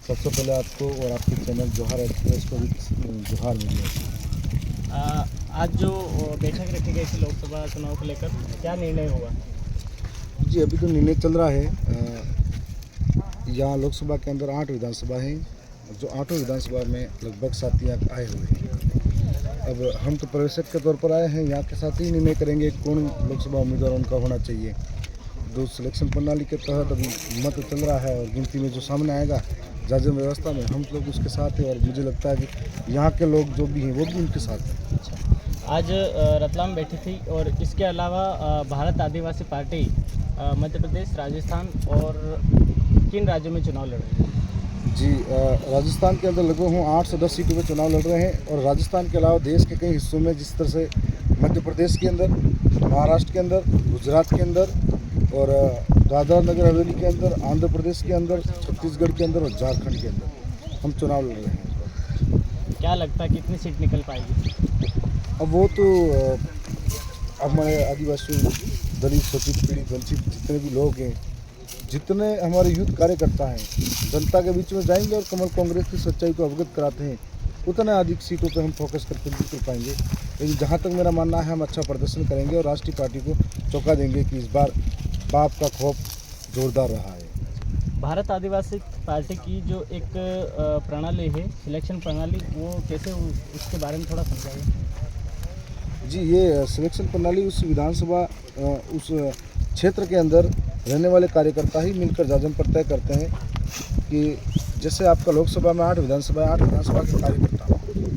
सबसे पहले आपको और आपके चैनल जोहार एक्सप्रेस को भी जोहार मिले। आज जो बैठक रखी गई थी लोकसभा चुनाव को लेकर, क्या निर्णय हुआ? जी, अभी तो निर्णय चल रहा है। यहाँ लोकसभा के अंदर 8 विधानसभा हैं, जो 8 विधानसभा में लगभग साथी यहाँ आए हुए हैं। अब हम तो पर्यवेक्षक के तौर पर आए हैं, यहाँ के साथ ही निर्णय करेंगे कौन लोकसभा उम्मीदवार उनका होना चाहिए। जो सिलेक्शन प्रणाली के तहत अभी मत चल रहा है और गिनती में जो सामने आएगा जाजम व्यवस्था में, हम लोग उसके साथ हैं और मुझे लगता है कि यहाँ के लोग जो भी हैं वो भी उनके साथ हैं। अच्छा, आज रतलाम बैठी थी और इसके अलावा भारत आदिवासी पार्टी मध्य प्रदेश, राजस्थान और किन राज्यों में चुनाव लड़ रही है? जी, राजस्थान के अंदर लगभग हम 8 से 10 सीटों पर चुनाव लड़ रहे हैं और राजस्थान के अलावा देश के कई हिस्सों में, जिस तरह से मध्य प्रदेश के अंदर, महाराष्ट्र के अंदर, गुजरात के अंदर और दादरा नगर हवेली के अंदर, आंध्र प्रदेश के अंदर, छत्तीसगढ़ के अंदर और झारखंड के अंदर हम चुनाव लड़ रहे हैं। क्या लगता है कितनी सीट निकल पाएगी? अब वो तो हमारे आदिवासी, दलित, शोषित, पीड़ित, वंचित जितने भी लोग हैं, जितने हमारे यूथ कार्यकर्ता हैं, जनता के बीच में जाएंगे और कमल कांग्रेस की सच्चाई को अवगत कराते हैं, उतने अधिक सीटों पर हम फोकस करके नहीं कर पाएंगे। लेकिन जहाँ तक मेरा मानना है, हम अच्छा प्रदर्शन करेंगे और राष्ट्रीय पार्टी को चौंका देंगे कि इस बार बाप का खौफ जोरदार रहा है। भारत आदिवासी पार्टी की जो एक प्रणाली है, सिलेक्शन प्रणाली, वो कैसे, उसके बारे में थोड़ा समझाइए। जी, ये सिलेक्शन प्रणाली उस विधानसभा उस क्षेत्र के अंदर रहने वाले कार्यकर्ता ही मिलकर जाजम पर तय करते हैं कि जैसे आपका लोकसभा में 8 विधानसभा है, 8 विधानसभा के कार्यकर्ता।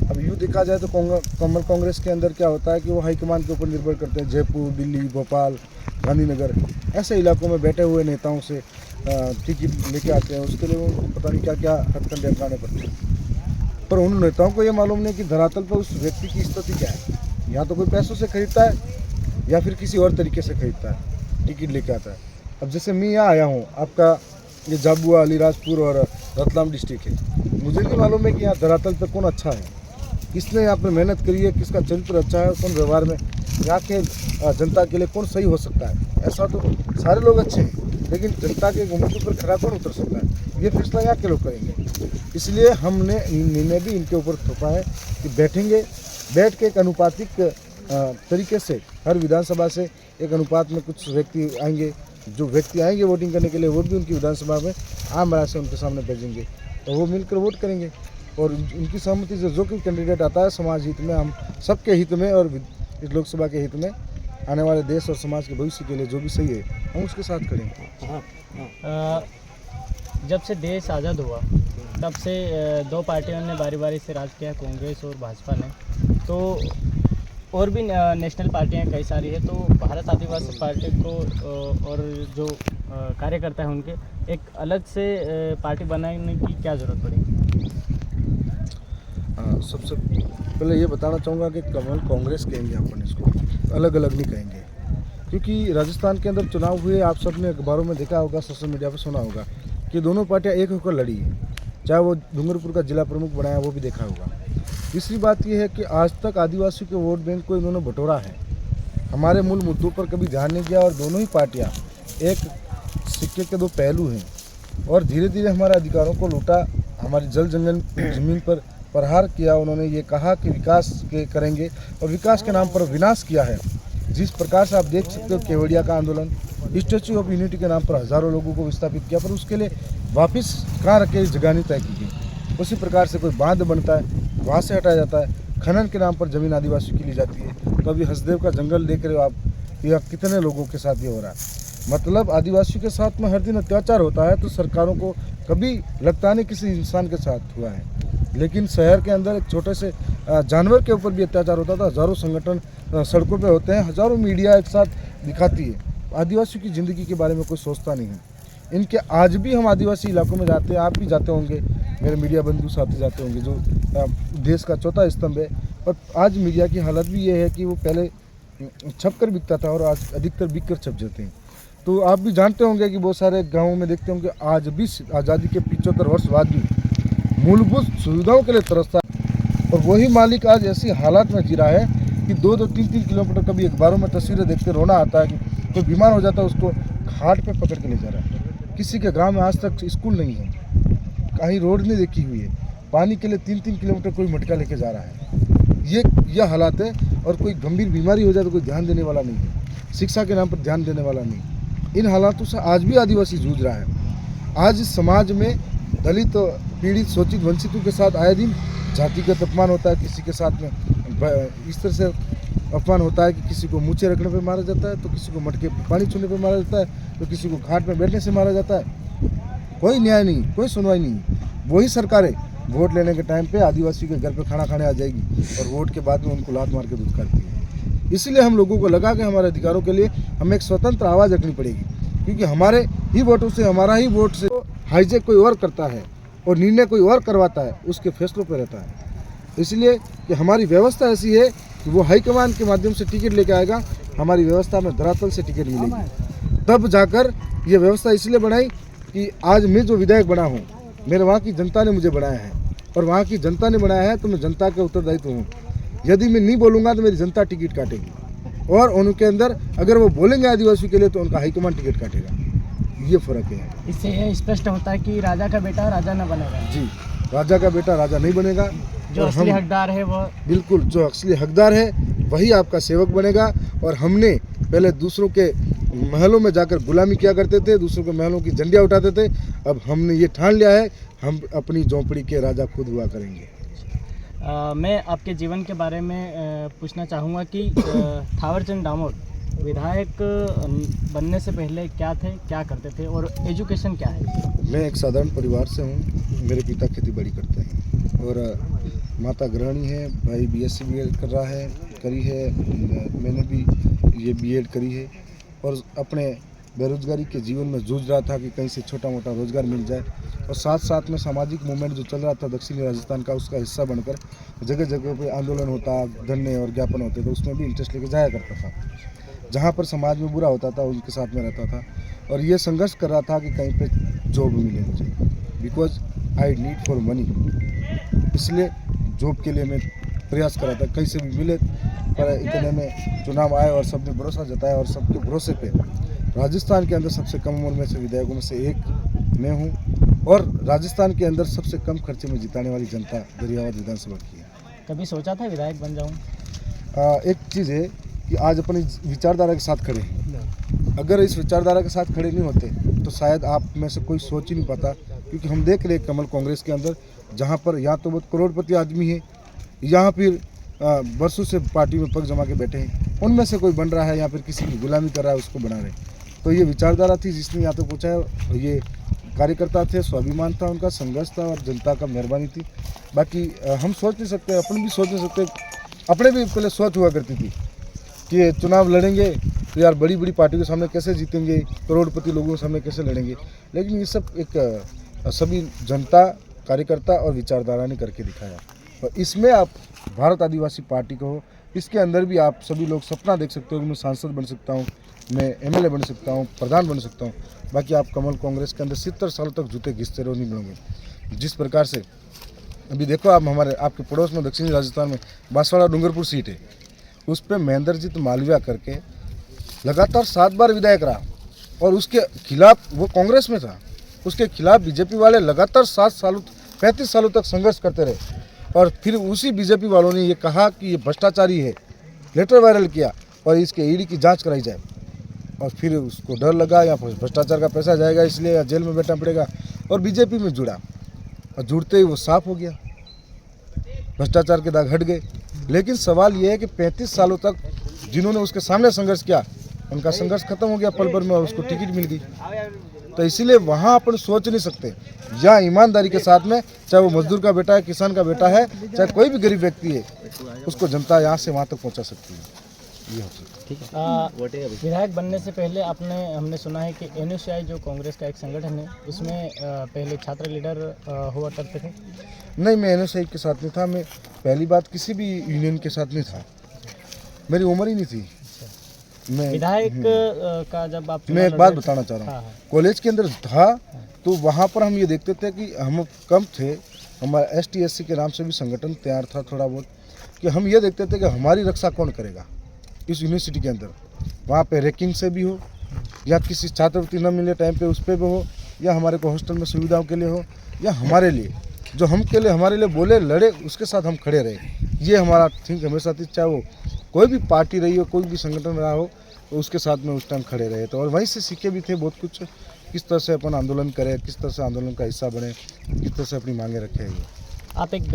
अब यूँ देखा जाए तो कमल कांग्रेस के अंदर क्या होता है कि वो हाईकमान के ऊपर निर्भर करते हैं। जयपुर, दिल्ली, भोपाल, गांधीनगर ऐसे इलाकों में बैठे हुए नेताओं से टिकट लेके आते हैं। उसके लिए उनको पता नहीं क्या क्या हथकंडे अपनाने पड़ते हैं, पर उन नेताओं को ये मालूम नहीं कि धरातल पर उस व्यक्ति की स्थिति क्या है। या तो कोई पैसों से खरीदता है या फिर किसी और तरीके से खरीदता है, टिकट लेके आता है। अब जैसे मैं यहाँ आया हूँ, आपका ये झाबुआ, अलीराजपुर और रतलाम डिस्ट्रिक्ट है, मुझे नहीं मालूम है कि यहाँ धरातल पर कौन अच्छा है, किसने यहाँ पर मेहनत करी है, किसका चरित्र अच्छा है, कौन व्यवहार में यहाँ के जनता के लिए कौन सही हो सकता है। ऐसा तो सारे लोग अच्छे हैं, लेकिन जनता के घुंघरू पर खरा कौन उतर सकता है, ये फैसला यहाँ के लोग करेंगे। इसलिए हमने निर्णय भी इनके ऊपर थोपा है कि बैठ के एक अनुपातिक तरीके से हर विधानसभा से एक अनुपात में कुछ व्यक्ति आएंगे, जो व्यक्ति आएंगे वोटिंग करने के लिए, वो भी उनकी विधानसभा में आम राय से उनके सामने भेजेंगे, तो वो मिलकर वोट करेंगे और उनकी सहमति से जो कोई कैंडिडेट आता है, समाज हित में, हम सबके हित में और इस लोकसभा के हित में, आने वाले देश और समाज के भविष्य के लिए जो भी सही है, हम उसके साथ करेंगे। जब से देश आज़ाद हुआ तब से दो पार्टियों ने बारी बारी से राज किया, कांग्रेस और भाजपा ने, तो और भी नेशनल पार्टियां कई सारी है, तो भारत आदिवासी पार्टी को और जो कार्यकर्ता हैं उनके एक अलग से पार्टी बनाने की क्या ज़रूरत पड़ेगी? सबसे पहले ये बताना चाहूँगा कि कमल कांग्रेस कहेंगे अपन इसको, अलग अलग नहीं कहेंगे, क्योंकि राजस्थान के अंदर चुनाव हुए, आप सबने अखबारों में देखा होगा, सोशल मीडिया पर सुना होगा कि दोनों पार्टियां एक होकर लड़ी है, चाहे वो डूंगरपुर का जिला प्रमुख बनाया, वो भी देखा होगा। तीसरी बात यह है कि आज तक आदिवासी के वोट बैंक को इन्होंने बटोरा है, हमारे मूल मुद्दों पर कभी ध्यान नहीं दिया और दोनों ही पार्टियां एक सिक्के के दो पहलू हैं और धीरे धीरे हमारे अधिकारों को लूटा, हमारी जल जंगल जमीन पर प्रहार किया। उन्होंने ये कहा कि विकास के करेंगे और विकास के नाम पर विनाश किया है। जिस प्रकार से आप देख सकते हो केवड़िया का आंदोलन, स्टैच्यू ऑफ यूनिटी के नाम पर हज़ारों लोगों को विस्थापित किया, पर उसके लिए वापस कहाँ रखे इस जगह नहीं तय की गई। उसी प्रकार से कोई बांध बनता है, वहाँ से हटाया जाता है, खनन के नाम पर ज़मीन आदिवासी की ली जाती है। तो अभी हसदेव का जंगल देख रहे हो आप, यह कितने लोगों के साथ ये हो रहा है। मतलब आदिवासी के साथ में हर दिन अत्याचार होता है, तो सरकारों को कभी लगता नहीं किसी इंसान के साथ हुआ है, लेकिन शहर के अंदर एक छोटे से जानवर के ऊपर भी अत्याचार होता था। हज़ारों संगठन सड़कों पे होते हैं, हज़ारों मीडिया एक साथ दिखाती है, आदिवासी की ज़िंदगी के बारे में कोई सोचता नहीं है। इनके आज भी हम आदिवासी इलाकों में जाते हैं, आप भी जाते होंगे, मेरे मीडिया बंधु साथी जाते होंगे, जो देश का चौथा स्तंभ है। और आज मीडिया की हालत भी ये है कि वो पहले छप कर बिकता था और आज अधिकतर बिक कर छप जाते हैं। तो आप भी जानते होंगे कि बहुत सारे गाँवों में देखते होंगे आज भी आज़ादी के 75 वर्ष बाद भी मूलभूत सुविधाओं के लिए तरसता है और वही मालिक आज ऐसी हालात में जी रहा है कि 2-3 किलोमीटर कभी अखबारों में तस्वीरें देखते रोना आता है कि कोई बीमार हो जाता है, उसको घाट पे पकड़ के ले जा रहा है। किसी के गांव में आज तक स्कूल नहीं है, कहीं रोड नहीं देखी हुई है, पानी के लिए 3-3 किलोमीटर कोई मटका लेके जा रहा है। यह हालात है। और कोई गंभीर बीमारी हो जाए तो कोई ध्यान देने वाला नहीं है, शिक्षा के नाम पर ध्यान देने वाला नहीं। इन हालातों से आज भी आदिवासी जूझ रहा है। आज इस समाज में दलित, पीड़ित, शोषित, वंचितों के साथ आए दिन जातिगत अपमान होता है, किसी के साथ में इस तरह से अपमान होता है कि किसी को मूछे रखने पे मारा जाता है, तो किसी को मटके पानी छूने पे मारा जाता है, तो किसी को घाट में बैठने से मारा जाता है। कोई न्याय नहीं, कोई सुनवाई नहीं। वही सरकारें वोट लेने के टाइम पे आदिवासी के घर पे खाना खाने आ जाएगी और वोट के बाद में उनको लात मार के धुतकारती है। इसलिए हम लोगों को लगा कि हमारे अधिकारों के लिए हमें एक स्वतंत्र आवाज़ रखनी पड़ेगी, क्योंकि हमारे ही वोटों से, हमारा ही वोट से हाईजेक कोई और करता है और निर्णय कोई और करवाता है, उसके फैसलों पर रहता है। इसलिए कि हमारी व्यवस्था ऐसी है कि वो हाईकमान के माध्यम से टिकट लेके आएगा, हमारी व्यवस्था में धरातल से टिकट मिलेगी। तब जाकर ये व्यवस्था इसलिए बनाई कि आज मैं जो विधायक बना हूँ, मेरे वहाँ की जनता ने मुझे बनाया है और वहाँ की जनता ने बनाया है, तो मैं जनता के उत्तरदायित्व हूँ। यदि मैं नहीं बोलूँगा तो मेरी जनता टिकट काटेगी और उनके अंदर अगर वो बोलेंगे आदिवासी के लिए तो उनका हाईकमान टिकट काटेगा। ये फर्क है। इससे यह स्पष्ट होता है कि राजा का बेटा राजा न बनेगा। जी, राजा का बेटा राजा नहीं बनेगा। जो असली हकदार है वो, बिल्कुल, जो असली हकदार है वही आपका सेवक बनेगा। और हमने पहले दूसरों के महलों में जाकर गुलामी किया करते थे, दूसरों के महलों की झंडियाँ उठाते थे। अब हमने ये ठान लिया है, हम अपनी झोंपड़ी के राजा खुद हुआ करेंगे। मैं आपके जीवन के बारे में पूछना चाहूँगा कि थावरचंद डामोर विधायक बनने से पहले क्या थे, क्या करते थे और एजुकेशन क्या है? मैं एक साधारण परिवार से हूँ। मेरे पिता खेती बाड़ी करते हैं और माता गृहिणी है, भाई BSc BEd कर रहा है, करी है। मैंने भी ये BEd करी है और अपने बेरोजगारी के जीवन में जूझ रहा था कि कहीं से छोटा मोटा रोजगार मिल जाए। और साथ साथ में सामाजिक मूवमेंट जो चल रहा था दक्षिणी राजस्थान का, उसका हिस्सा बनकर जगह जगह पे आंदोलन होता, धरने और ज्ञापन होते, तो उसमें भी इंटरेस्ट लेके जाया करता था। जहाँ पर समाज में बुरा होता था उनके साथ में रहता था और ये संघर्ष कर रहा था कि कहीं पे जॉब मिले मुझे, because I need for money. इसलिए जॉब के लिए मैं प्रयास कर रहा था, कहीं से भी मिले। पर इतने में चुनाव आए और सबने भरोसा जताया और सबके भरोसे पे राजस्थान के अंदर सबसे कम उम्र में से विधायकों में से एक मैं हूँ और राजस्थान के अंदर सबसे कम खर्चे में जिताने वाली जनता दरियावाद विधानसभा की है। कभी सोचा था विधायक बन जाऊँ? एक चीज़ है कि आज अपनी विचारधारा के साथ खड़े हैं। अगर इस विचारधारा के साथ खड़े नहीं होते तो शायद आप में से कोई सोच ही नहीं पाता, क्योंकि हम देख रहे हैं कमल कांग्रेस के अंदर, जहाँ पर या तो बहुत करोड़पति आदमी है या फिर वर्षों से पार्टी में पग जमा के बैठे हैं, उनमें से कोई बन रहा है या फिर किसी की गुलामी कर रहा है, उसको बना रहे। तो ये विचारधारा थी जिसने यहाँ तक पहुँचा है। ये कार्यकर्ता थे, स्वाभिमान था उनका, संघर्ष था और जनता का मेहरबानी थी। बाकी हम सोच नहीं सकते, अपन भी सोच नहीं सकते। अपने भी पहले सोच हुआ करती थी कि चुनाव लड़ेंगे तो यार बड़ी बड़ी पार्टियों के सामने कैसे जीतेंगे, करोड़पति लोगों के सामने कैसे लड़ेंगे। लेकिन ये सब एक सभी जनता, कार्यकर्ता और विचारधारा ने करके दिखाया। और इसमें आप भारत आदिवासी पार्टी को, इसके अंदर भी आप सभी लोग सपना देख सकते हो कि मैं सांसद बन सकता हूँ, मैं MLA बन सकता हूँ, प्रधान बन सकता हूँ। बाकी आप कमल कांग्रेस के अंदर 70 सालों तक जूते घिसते रहो, नहीं बनोगे। जिस प्रकार से अभी देखो आप, हमारे आपके पड़ोस में दक्षिणी राजस्थान में बांसवाड़ा डूंगरपुर सीट है, उस पर महेंद्रजीत मालवीय करके लगातार 7 बार विधायक रहा और उसके खिलाफ, वो कांग्रेस में था, उसके खिलाफ बीजेपी वाले लगातार 35 सालों तक संघर्ष करते रहे। और फिर उसी बीजेपी वालों ने ये कहा कि ये भ्रष्टाचारी है, लेटर वायरल किया और इसके ED की जांच कराई जाए। और फिर उसको डर लगा या भ्रष्टाचार का पैसा जाएगा इसलिए या जेल में बैठना पड़ेगा, और बीजेपी में जुड़ा और जुड़ते ही वो साफ हो गया, भ्रष्टाचार के दाग हट गए। लेकिन सवाल ये है कि 35 सालों तक जिन्होंने उसके सामने संघर्ष किया, उनका संघर्ष खत्म हो गया पल भर में और उसको टिकट मिल गई। तो इसीलिए वहाँ अपन सोच नहीं सकते, या ईमानदारी के साथ में, चाहे वो मजदूर का बेटा है, किसान का बेटा है, चाहे कोई भी गरीब व्यक्ति है, उसको जनता यहाँ से वहाँ तक पहुँचा सकती है। ये हो सकता है। ठीक है। विधायक बनने से पहले हमने सुना है कि NSCI जो कांग्रेस का एक संगठन है, उसमें पहले छात्र लीडर हुआ करते थे। नहीं, मैं NSCI के साथ नहीं था। मैं पहली बात किसी भी यूनियन के साथ नहीं था, मेरी उम्र ही नहीं थी। मैं विधायक का जब आप, मैं एक बात बताना चाह रहा हूँ, कॉलेज के अंदर था तो वहाँ पर हम ये देखते थे कि हम कम थे, हमारा ST SC के नाम से भी संगठन तैयार था थोड़ा बहुत, कि हम ये देखते थे कि हमारी रक्षा कौन करेगा इस यूनिवर्सिटी के अंदर। वहाँ पे रैंकिंग से भी हो या किसी छात्रवृत्ति न मिले टाइम पे उस पर भी हो, या हमारे को हॉस्टल में सुविधाओं के लिए हो, या हमारे लिए, जो हम के लिए हमारे लिए बोले लड़े, उसके साथ हम खड़े रहे। ये हमारा थिंक हमेशा थी, चाहे वो कोई भी पार्टी रही हो, कोई भी संगठन रहा हो, तो उसके साथ में उस टाइम खड़े रहे। तो और वहीं से सीखे भी थे बहुत कुछ, किस तरह से अपन आंदोलन करें, किस तरह से आंदोलन का हिस्सा बने, किस तरह से अपनी मांगे रखें। आप एक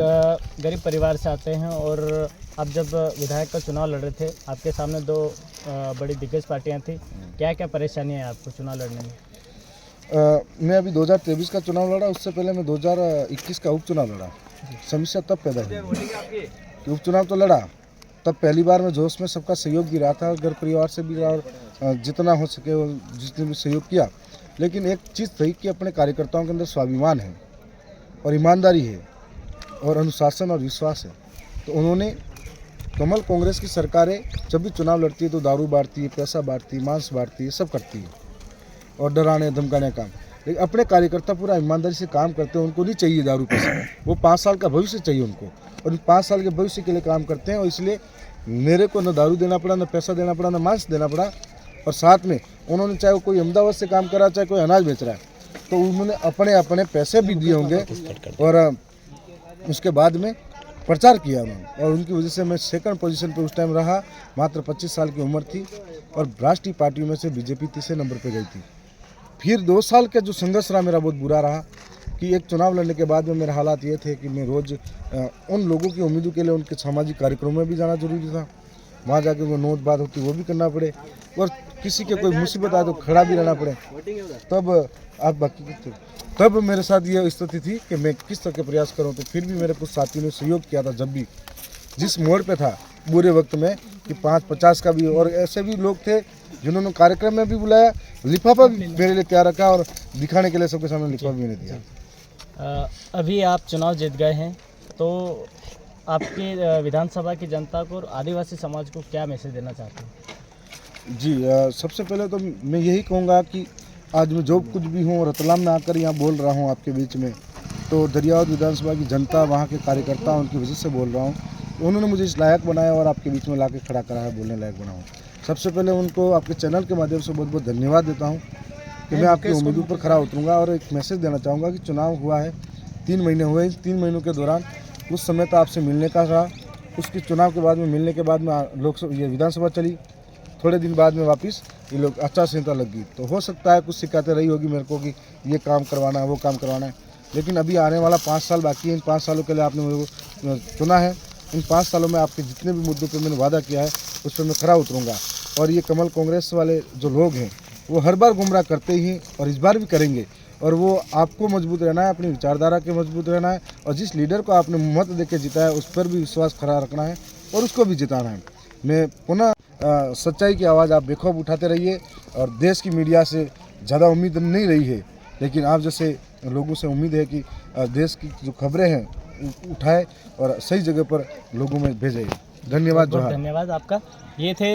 गरीब परिवार से आते हैं और आप जब विधायक का चुनाव लड़ रहे थे, आपके सामने दो बड़ी दिग्गज पार्टियां थी। क्या क्या परेशानियां हैं आपको चुनाव लड़ने में? मैं अभी 2023 का चुनाव लड़ा, उससे पहले मैं 2021 का उपचुनाव लड़ा। समस्या तब पैदा हुई कि उपचुनाव तो लड़ा, तब पहली बार मैं जोश में सबका सहयोग भी रहा था, घर परिवार से भी रहा, और जितना हो सके वो जिसने भी सहयोग किया। लेकिन एक चीज़ थी कि अपने कार्यकर्ताओं के अंदर स्वाभिमान है और ईमानदारी है और अनुशासन और विश्वास है। तो उन्होंने कमल कांग्रेस की सरकारें जब भी चुनाव लड़ती है तो दारू बांटती है, पैसा बांटती है, मांस बांटती है, सब करती है और डराने धमकाने काम। लेकिन अपने कार्यकर्ता पूरा ईमानदारी से काम करते हैं, उनको नहीं चाहिए दारू पैसा, वो 5 साल का भविष्य चाहिए उनको, और इन 5 साल के भविष्य के लिए काम करते हैं। और इसलिए मेरे को न दारू देना पड़ा, न पैसा देना पड़ा, न मांस देना पड़ा। और साथ में उन्होंने, चाहे वो कोई अहमदाबाद से काम कर रहा है, चाहे कोई अनाज बेच रहा है, तो उन्होंने अपने अपने पैसे भी दिए होंगे और उसके बाद में प्रचार किया उन्होंने। और उनकी वजह से मैं सेकंड पोजीशन पे उस टाइम रहा। मात्र 25 साल की उम्र थी और राष्ट्रीय पार्टियों में से बीजेपी तीसरे नंबर पे गई थी। फिर 2 साल का जो संघर्ष रहा मेरा बहुत बुरा रहा कि एक चुनाव लड़ने के बाद में मेरे हालात ये थे कि मैं रोज़ उन लोगों की उम्मीदों के लिए उनके सामाजिक कार्यक्रमों में भी जाना जरूरी था। वहाँ जाके वो नोट बात होती वो भी करना पड़े, और किसी के कोई मुसीबत आए तो खड़ा भी रहना पड़े। तब मेरे साथ ये स्थिति थी कि मैं किस तरह के प्रयास करूं। तो फिर भी मेरे कुछ साथियों ने सहयोग किया था, जब भी जिस मोड़ पे था बुरे वक्त में, कि 5-50 का भी, और ऐसे भी लोग थे जिन्होंने कार्यक्रम में भी बुलाया, लिफाफा भी मेरे लिए तैयार रखा और दिखाने के लिए सबके सामने लिफाफा भी मैंने दिया। अभी आप चुनाव जीत गए हैं, तो आपकी विधानसभा की जनता को और आदिवासी समाज को क्या मैसेज देना चाहते हैं? जी, सबसे पहले तो मैं यही कहूँगा कि आज मैं जो कुछ भी हूँ, रतलाम में आकर यहाँ बोल रहा हूँ आपके बीच में, तो दरियावद विधानसभा की जनता, वहाँ के कार्यकर्ता, उनकी वजह से बोल रहा हूँ। तो उन्होंने मुझे इस लायक बनाया और आपके बीच में लाके खड़ा करा है, बोलने लायक बनाऊँ। सबसे पहले उनको आपके चैनल के माध्यम से बहुत बहुत धन्यवाद देता हूँ कि मैं आपकी उम्मीदों पर खरा उतरूँगा। और एक मैसेज देना चाहूँगा कि चुनाव हुआ है, 3 महीने हुए, 3 महीनों के दौरान कुछ समय तो आपसे मिलने का रहा, उसके चुनाव के बाद में मिलने के बाद में लोकसभा, ये विधानसभा चली, थोड़े दिन बाद में वापस ये लोग आचार संहिता लग गई। तो हो सकता है कुछ शिकायतें रही होगी मेरे को कि ये काम करवाना है, वो काम करवाना है, लेकिन अभी आने वाला 5 साल बाकी है। इन 5 सालों के लिए आपने मेरे को चुना है। इन 5 सालों में आपके जितने भी मुद्दों पे मैंने वादा किया है उस पर मैं खरा उतरूँगा। और ये कमल कांग्रेस वाले जो लोग हैं वो हर बार गुमराह करते ही और इस बार भी करेंगे, और वो आपको मजबूत रहना है, अपनी विचारधारा के मजबूत रहना है, और जिस लीडर को आपने मत देके जिताया उस पर भी विश्वास खड़ा रखना है और उसको भी जिताना है। मैं पुनः सच्चाई की आवाज़ आप बेखौफ उठाते रहिए, और देश की मीडिया से ज़्यादा उम्मीद नहीं रही है, लेकिन आप जैसे लोगों से उम्मीद है कि देश की जो खबरें हैं उठाए और सही जगह पर लोगों में भेजे। धन्यवाद। धन्यवाद आपका। ये थे